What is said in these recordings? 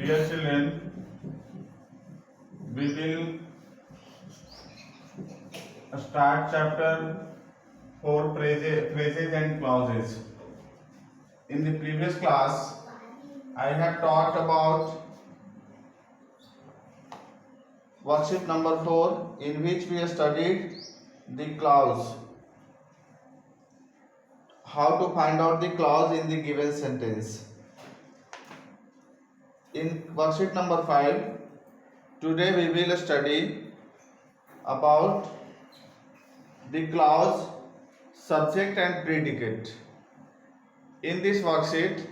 Dear children, we will start chapter 4 phrases and clauses. In the previous class, I have talked about worksheet number 4, in which we studied the clause. How to find out the clause in the given sentence. In worksheet number 5, today we will study about the clause subject and predicate. In this worksheet,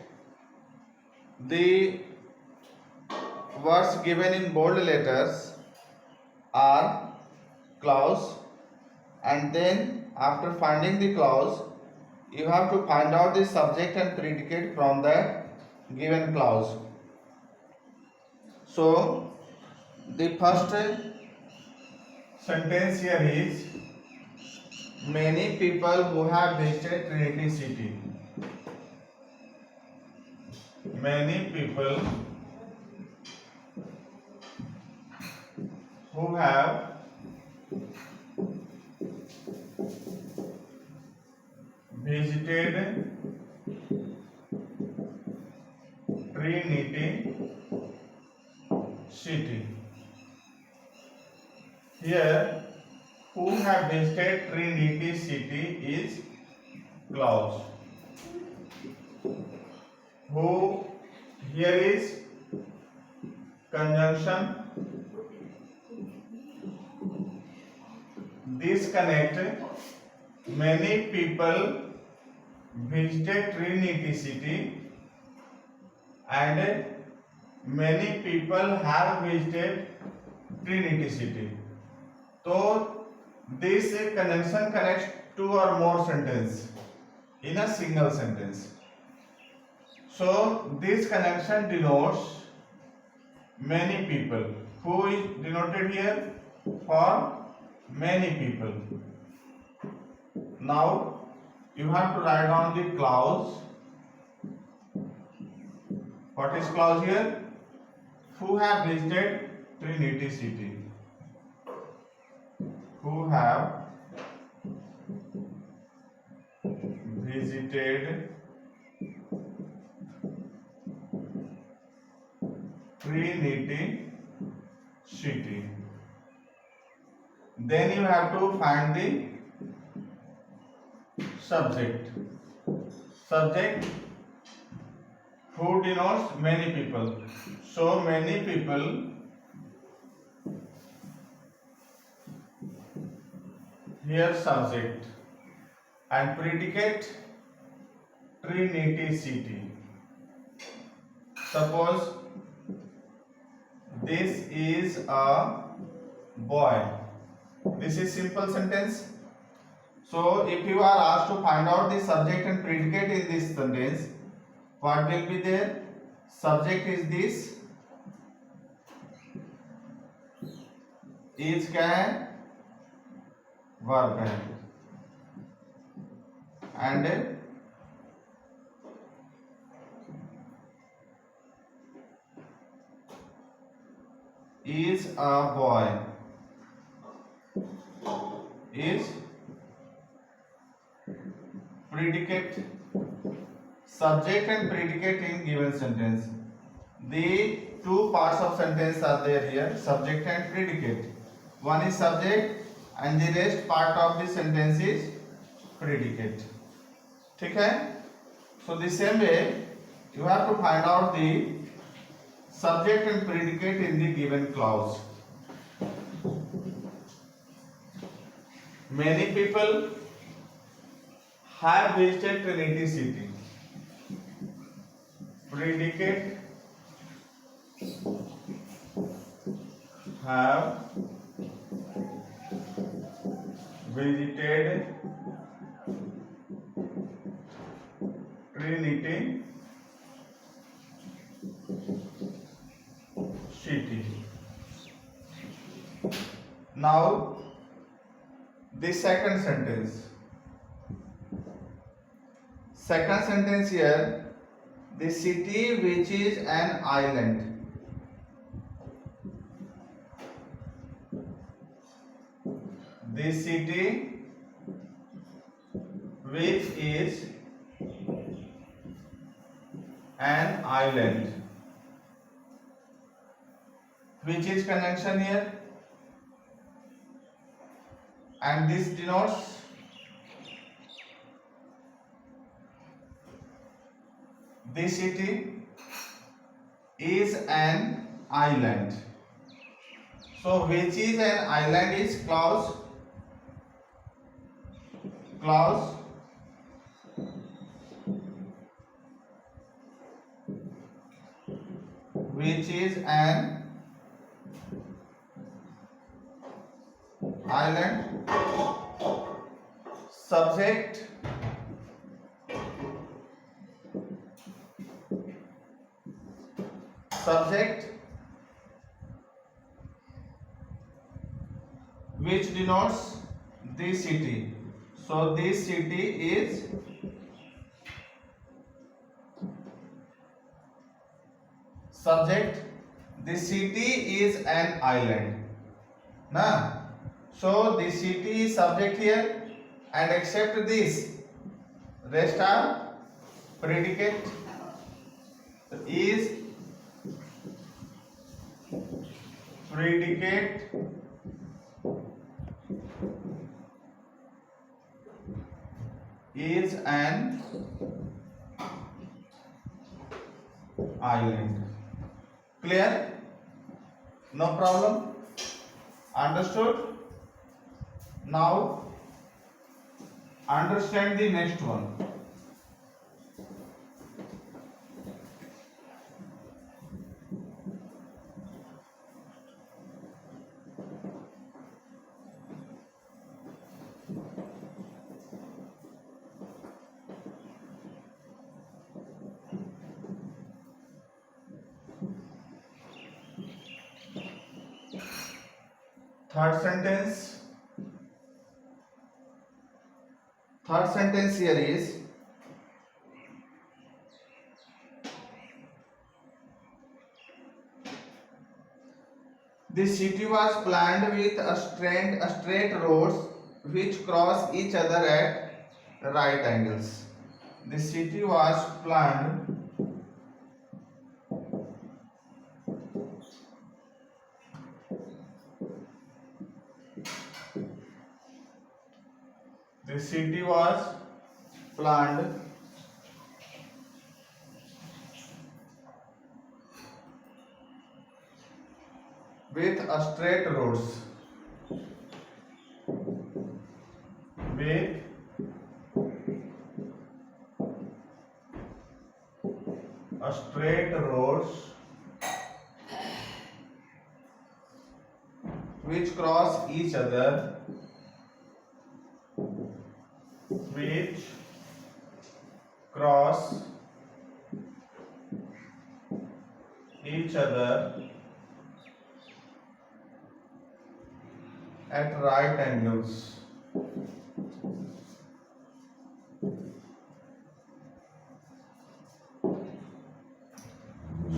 the words given in bold letters are clause, and then after finding the clause, you have to find out the subject and predicate from the given clause. So, the first sentence here is, many people who have visited Trinity City. Many people who have visited Trinity City. Here, who have visited Trinity City is clause. Who here is conjunction. This connect many people visited Trinity City and many people have visited Trinity City. So this conjunction connects two or more sentences in a single sentence. So this conjunction denotes many people. Who is denoted here? For many people. Now you have to write down the clause. What is clause here? Who have visited Trinity City. Who have visited Trinity City. Then you have to find the subject. Subject who denotes many people. So many people here subject, and predicate Trinity City. Suppose this is a boy. This is simple sentence. So if you are asked to find out the subject and predicate in this sentence, what will be there? Subject is this. Is can verb है, and is a boy. Is predicate. Subject and predicate in given sentence. The two parts of sentence are there here, subject and predicate. One is subject and the rest part of the sentence is predicate. ठीक है? So the same way you have to find out the subject and predicate in the given clause. Many people have visited Trinity City. Predicate have visited Trinity City. Now the second sentence. Second sentence here, the city which is an island. the city which is an island. Which is conjunction here, and this denotes the city is an island. So which is an island is clause which is an island. Subject which denotes the city. So this city is subject. The city is an island. Na? So the city is subject here, and except this, rest are predicate. Is predicate is an island. Clear? No problem? Understood? Now understand the next one. Third sentence here is the city was planned with a straight roads which cross each other at right angles. The city was planned with a straight roads which cross each other at right angles.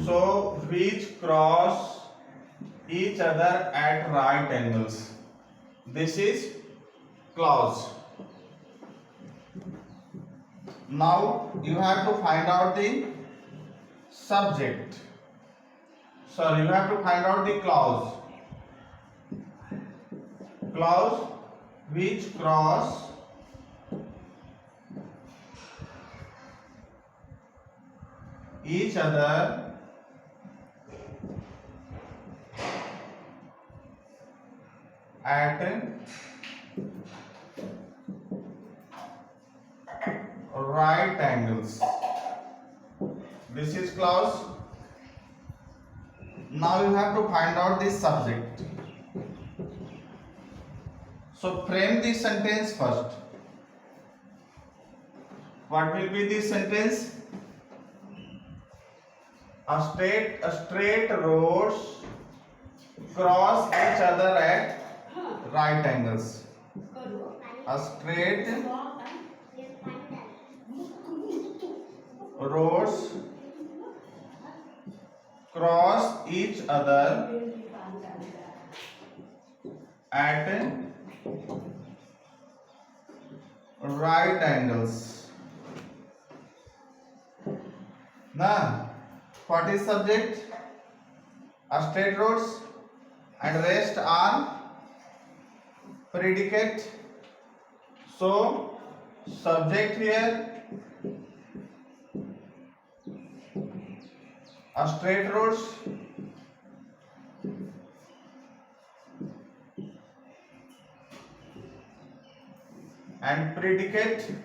So which cross each other at right angles. This is clause. Now you have to find out the subject. Sorry, you have to find out the clause. Clause which cross each other at right angles. This is clause. Now you have to find out the subject. So frame the sentence first. What will be the sentence? A straight roads cross each other at right angles. A straight roads cross each other at right angles. Now, what is subject? Straight roads, and rest are predicate. So, subject here straight roads, and predicate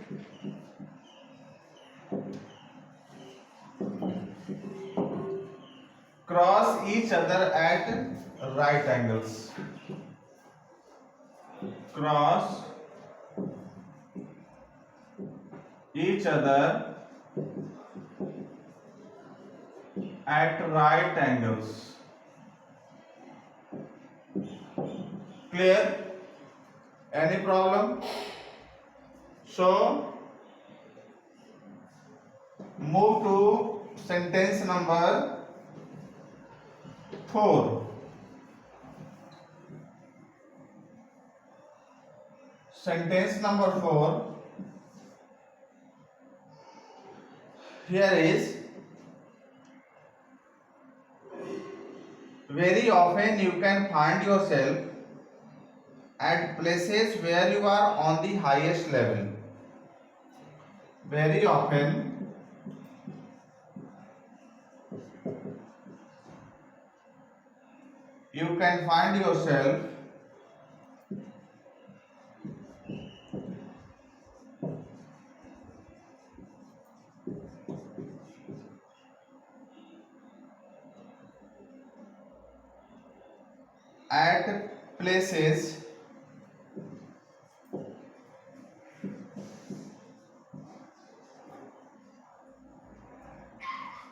cross each other at right angles. Cross each other at right angles. Clear? Any problem? So, move to sentence number 4. Sentence number 4. Here is, very often you can find yourself at places where you are on the highest level. Very often you can find yourself at places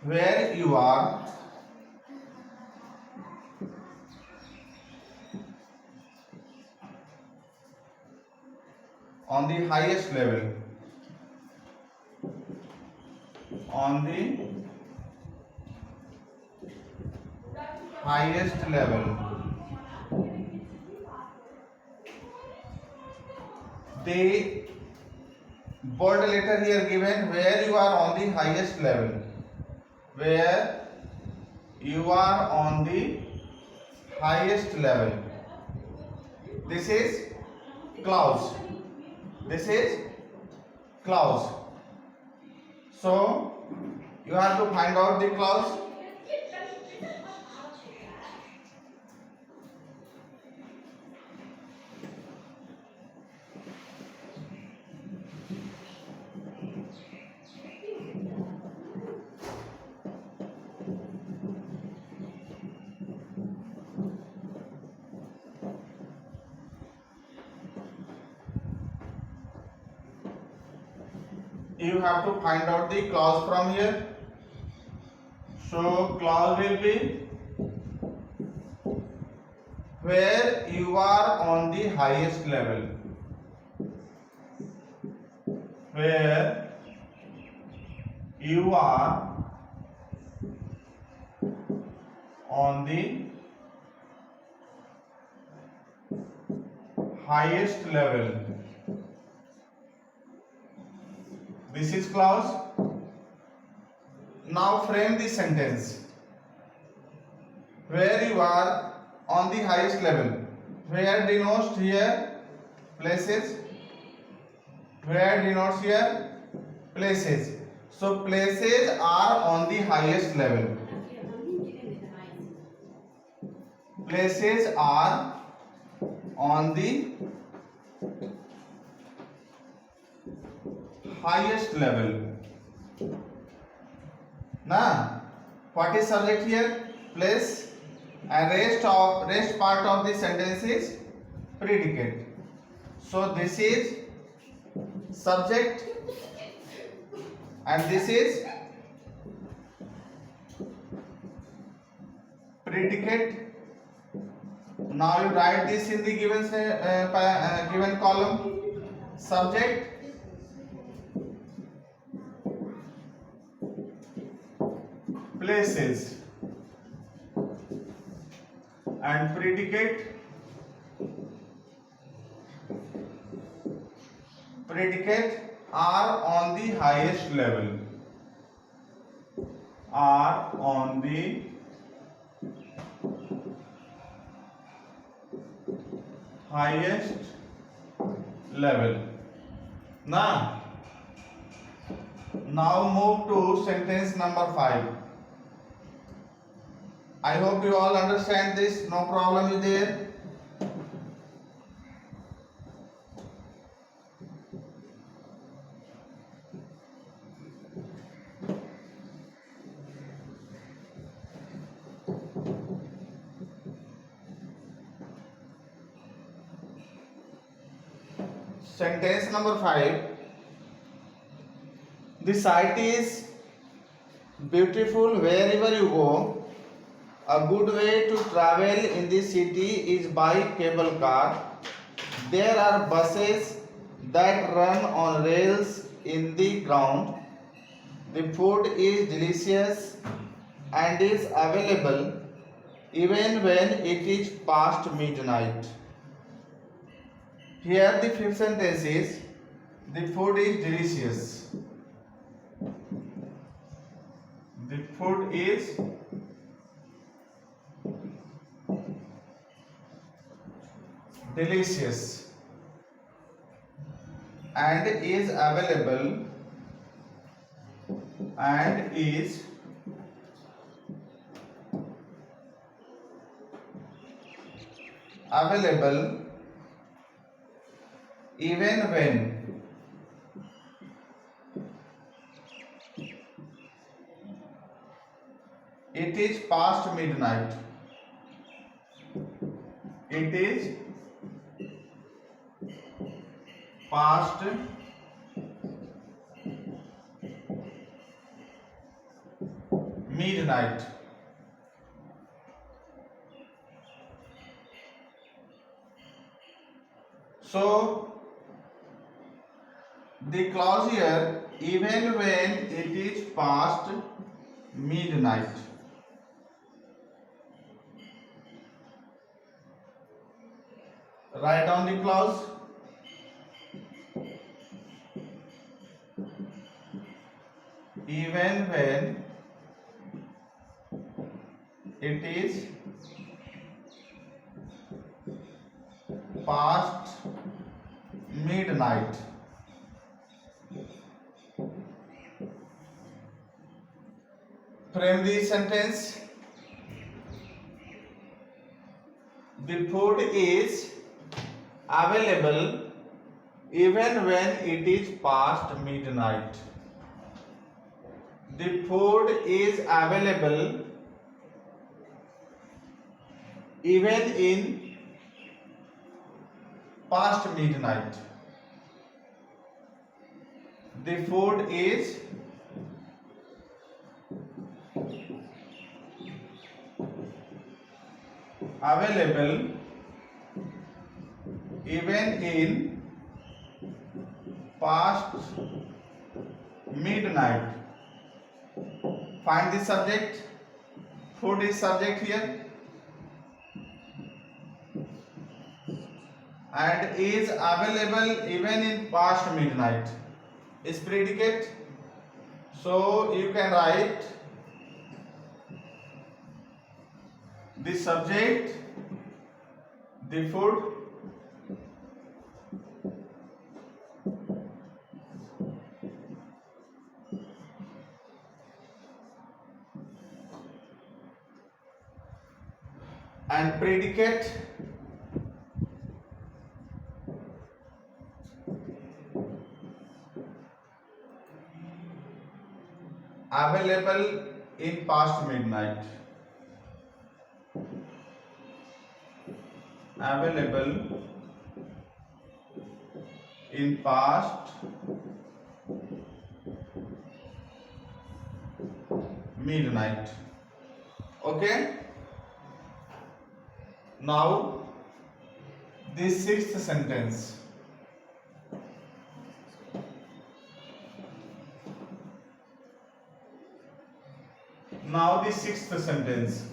where you are on the highest level. On the highest level. The bold letter here given, where you are on the highest level. Where you are on the highest level. This is clouds. This is clouds. So you have to find out the clouds. You have to find out the clause from here. So clause will be where you are on the highest level. Where you are on the highest level. This is clause. Now frame the sentence. Where you are on the highest level. Where denotes here places. Where denotes here places. So places are on the highest level. Places are on the highest level. Now, what is subject here? Place, and rest part of the sentence is predicate. So this is subject and this is predicate. Now you write this in the given column. Subject, places, and predicate predicate are on the highest level. Are on the highest level. Now move to sentence number 5. I hope you all understand this. No problem is there. Sentence number 5. The site is beautiful wherever you go. A good way to travel in the city is by cable car. There are buses that run on rails in the ground. The food is delicious and is available even when it is past midnight. Here the fifth sentence is, the food is delicious. The food is delicious and is available even when it is past midnight. It is past midnight. So the clause here, even when it is past midnight. Write down the clause. Even when it is past midnight. Frame the sentence. The food is available even when it is past midnight. The food is available even in past midnight. The food is available even in past midnight. Find the subject. Food is subject here and is available even in past midnight is predicate. So you can write the subject, the food, and predicate available in past midnight. Available in past midnight. Okay. Now the sixth sentence. Now the sixth sentence.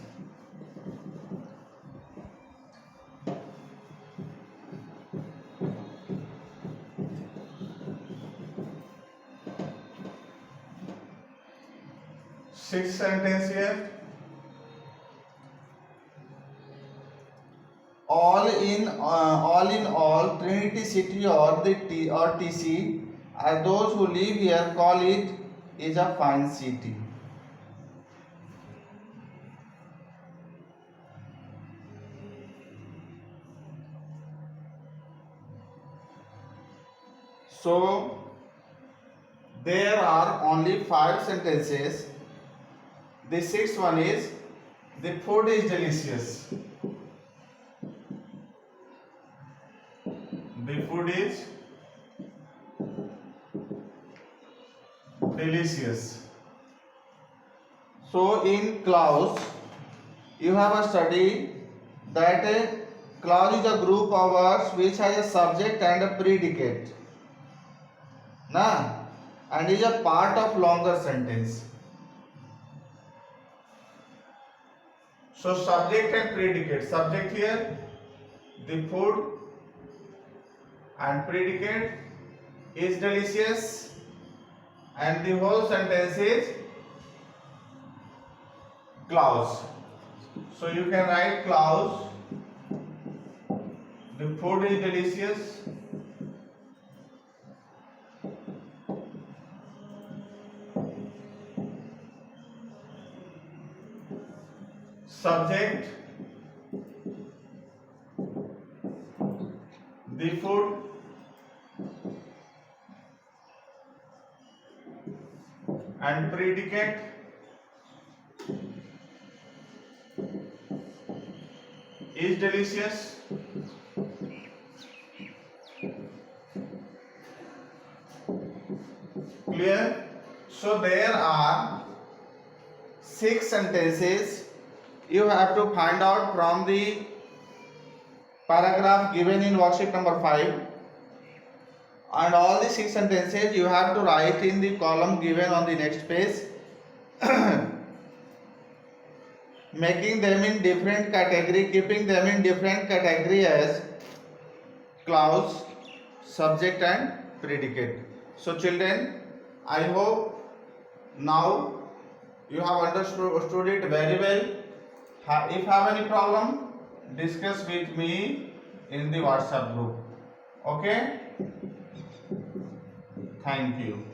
Sixth sentence here. All in all, Trinity City or TC, those who live here call it is a fine city. So there are only 5 sentences. The sixth one is, the food is delicious. The food is delicious. So in clause, you have a study that a clause is a group of words which has a subject and a predicate, and is a part of longer sentence. So subject and predicate. Subject here, the food, and predicate is delicious, and the whole sentence is clause. So you can write clause, the food is delicious, subject, the food, and predicate is delicious. Clear? So there are 6 sentences. You have to find out from the paragraph given in worksheet number 5, and all the 6 sentences you have to write in the column given on the next page, making them in different category, keeping them in different category as clause, subject and predicate. So children, I hope now you have understood it very well. If you have any problem, discuss with me in the WhatsApp group. Okay? Thank you.